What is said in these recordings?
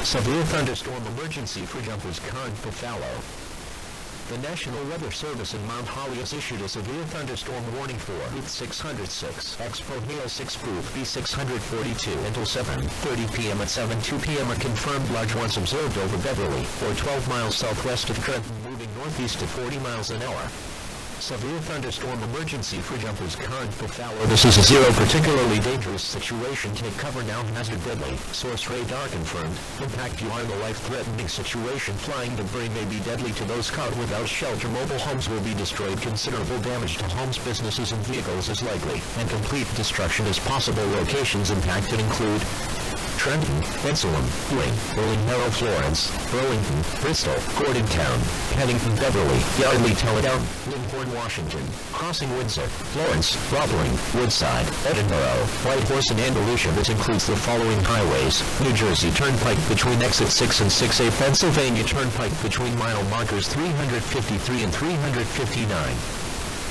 Severe thunderstorm emergency for jumpers current Buffalo. The National Weather Service in Mount Holly has issued a severe thunderstorm warning for Booth 606, Expo Hail 6 Booth B642 until 7:30 p.m. At 7:02 p.m. a confirmed large was observed over Beverly, or 12 miles southwest of Trenton, moving northeast at 40 miles an hour. Severe thunderstorm emergency for jumpers current Buffalo. This is a zero particularly dangerous situation. Take cover now. Hazard deadly. Source radar confirmed. Impact you are in a life-threatening situation. Flying debris may be deadly to those caught without shelter. Mobile homes will be destroyed. Considerable damage to homes, businesses, and vehicles is likely, and complete destruction is possible. Locations impacted include Trenton, Bensalem, Ewing, Rolling Florence, Burlington, Bristol, Gordontown, Pennington, Beverly, Yardley, Teledown, Lincoln, Washington, Crossing, Windsor, Florence, Roebling, Woodside, Edinburgh, Whitehorse, and Andalusia. This includes the following highways: New Jersey Turnpike between exit 6 and 6A, Pennsylvania Turnpike between mile markers 353 and 359.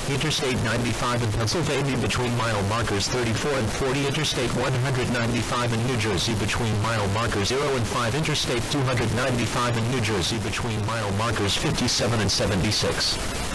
Interstate 95 in Pennsylvania between mile markers 34 and 40. Interstate 195 in New Jersey between mile markers 0 and 5. Interstate 295 in New Jersey between mile markers 57 and 76.